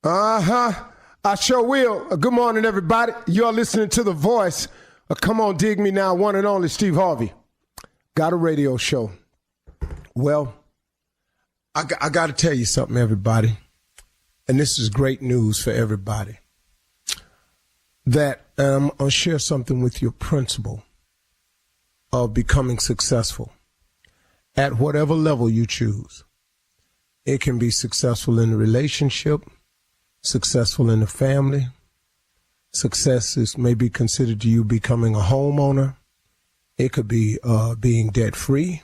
I sure will. Good morning, everybody. You're listening to The Voice. Come on, dig me now. One and only Steve Harvey. Got a radio show. Well, I got to tell you something, everybody. And this is great news for everybody. That I'm going to share something with your principle of becoming successful at whatever level you choose. It can be successful in a relationship, successful in the family. Success is maybe considered to you becoming a homeowner. It could be being debt-free.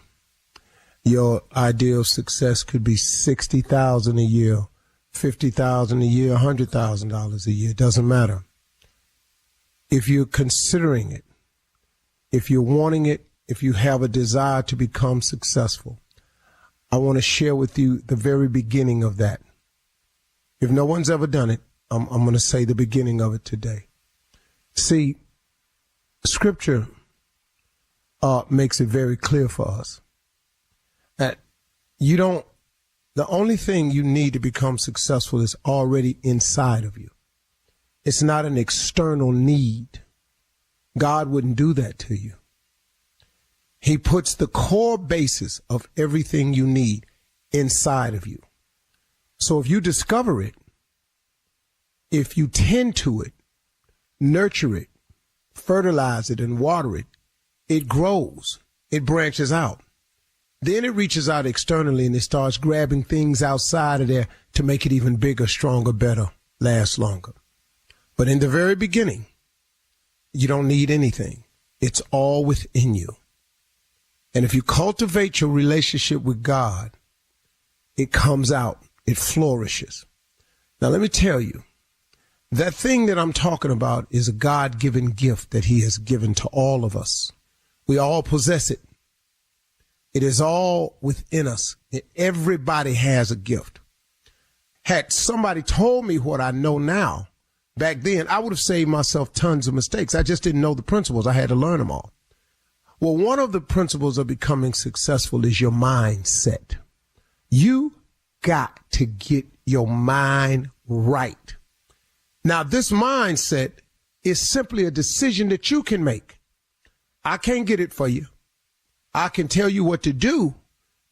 Your idea of success could be $60,000 a year, $50,000 a year, $100,000 a year. It doesn't matter. If you're considering it, if you're wanting it, if you have a desire to become successful, I want to share with you the very beginning of that. If no one's ever done it, I'm going to say the beginning of it today. See, Scripture makes it very clear for us that the only thing you need to become successful is already inside of you. It's not an external need. God wouldn't do that to you. He puts the core basis of everything you need inside of you. So if you discover it, if you tend to it, nurture it, fertilize it, and water it, it grows, it branches out. Then it reaches out externally and it starts grabbing things outside of there to make it even bigger, stronger, better, last longer. But in the very beginning, you don't need anything. It's all within you. And if you cultivate your relationship with God, it comes out, it flourishes. Now, let me tell you, that thing that I'm talking about is a God-given gift that he has given to all of us. We all possess it. It is all within us. Everybody has a gift. Had somebody told me what I know now, back then, I would have saved myself tons of mistakes. I just didn't know the principles. I had to learn them all. Well, one of the principles of becoming successful is your mindset. You got to get your mind right. Now, this mindset is simply a decision that you can make. I can't get it for you. I can tell you what to do,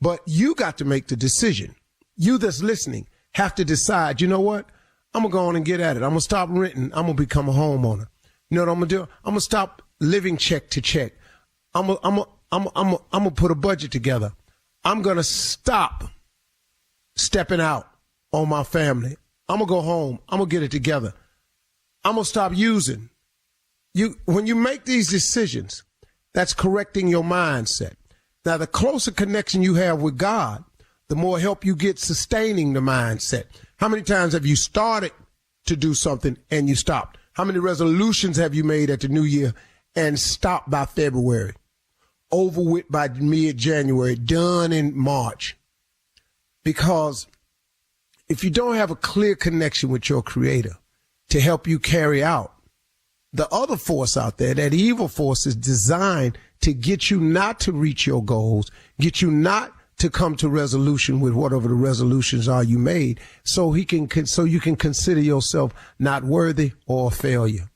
but you got to make the decision. You that's listening have to decide, you know what? I'm going to go on and get at it. I'm going to stop renting. I'm going to become a homeowner. You know what I'm going to do? I'm going to stop living check to check. I'm going to put a budget together. I'm going to stop stepping out on my family. I'm going to go home. I'm going to get it together. I'm going to stop using. When you make these decisions, that's correcting your mindset. Now, the closer connection you have with God, the more help you get sustaining the mindset. How many times have you started to do something and you stopped? How many resolutions have you made at the new year and stopped by February? Over with by mid-January, done in March? Because if you don't have a clear connection with your Creator to help you carry out, the other force out there, that evil force, is designed to get you not to reach your goals, get you not to come to resolution with whatever the resolutions are you made, so you can consider yourself not worthy or a failure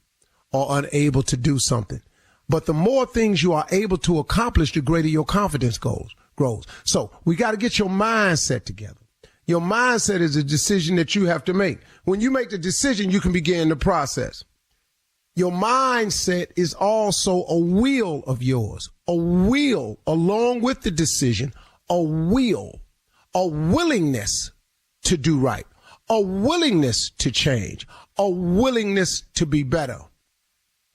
or unable to do something. But the more things you are able to accomplish, the greater your confidence grows. So we got to get your mindset together. Your mindset is a decision that you have to make. When you make the decision, you can begin the process. Your mindset is also a will of yours, a will along with the decision, a willingness to do right, a willingness to change, a willingness to be better.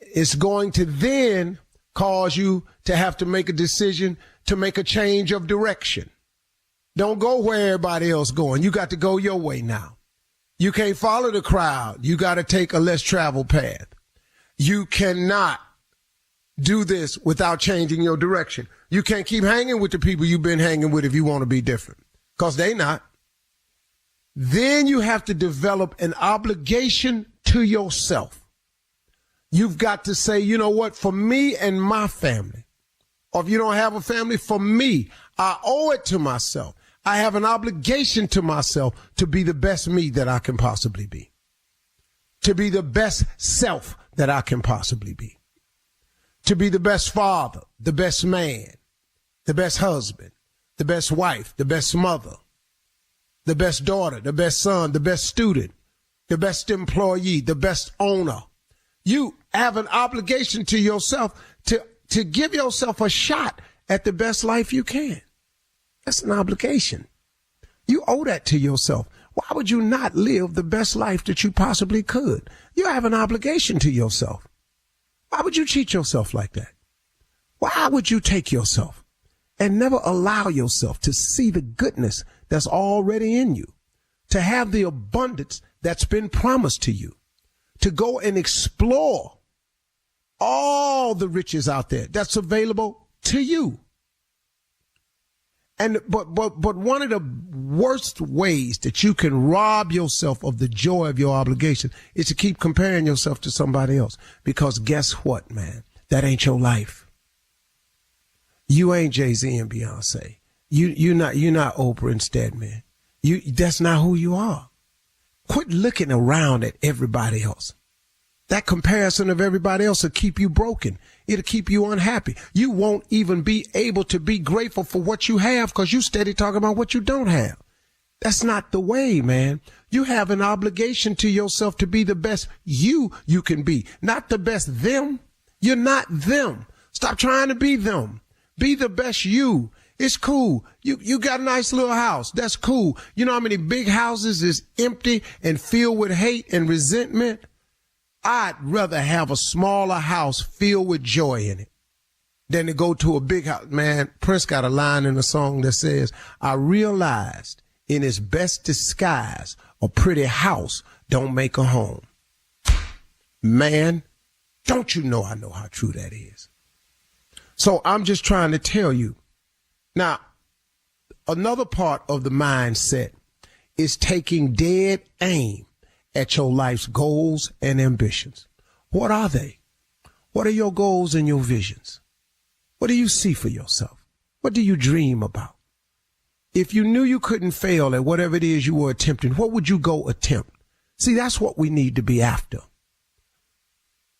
It's going to then cause you to have to make a decision to make a change of direction. Don't go where everybody else going. You got to go your way now. You can't follow the crowd. You got to take a less traveled path. You cannot do this without changing your direction. You can't keep hanging with the people you've been hanging with if you want to be different, because they not. Then you have to develop an obligation to yourself. You've got to say, you know what, for me and my family, or if you don't have a family, for me, I owe it to myself. I have an obligation to myself to be the best me that I can possibly be. To be the best self that I can possibly be. To be the best father, the best man, the best husband, the best wife, the best mother, the best daughter, the best son, the best student, the best employee, the best owner. You have an obligation to yourself to give yourself a shot at the best life you can. That's an obligation. You owe that to yourself. Why would you not live the best life that you possibly could? You have an obligation to yourself. Why would you cheat yourself like that? Why would you take yourself and never allow yourself to see the goodness that's already in you, to have the abundance that's been promised to you, to go and explore all the riches out there that's available to you? And but one of the worst ways that you can rob yourself of the joy of your obligation is to keep comparing yourself to somebody else. Because guess what, man? That ain't your life. You ain't Jay-Z and Beyonce. You're not Oprah and Stedman. That's not who you are. Quit looking around at everybody else. That comparison of everybody else will keep you broken. It'll keep you unhappy. You won't even be able to be grateful for what you have because you steady talking about what you don't have. That's not the way, man. You have an obligation to yourself to be the best you can be, not the best them. You're not them. Stop trying to be them. Be the best you. It's cool. You got a nice little house. That's cool. You know how many big houses is empty and filled with hate and resentment? I'd rather have a smaller house filled with joy in it than to go to a big house. Man, Prince got a line in a song that says, I realized in its best disguise, a pretty house don't make a home. Man, don't you know I know how true that is. So I'm just trying to tell you. Now, another part of the mindset is taking dead aim at your life's goals and ambitions. What are they? What are your goals and your visions? What do you see for yourself? What do you dream about? If you knew you couldn't fail at whatever it is you were attempting, what would you go attempt? See, that's what we need to be after.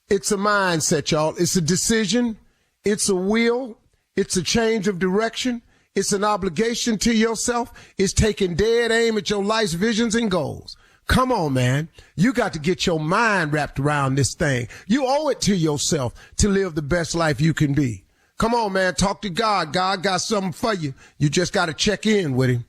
It's a mindset, y'all. It's a decision. It's a will. It's a change of direction. It's an obligation to yourself. It's taking dead aim at your life's visions and goals. Come on, man. You got to get your mind wrapped around this thing. You owe it to yourself to live the best life you can be. Come on, man. Talk to God. God got something for you. You just got to check in with him.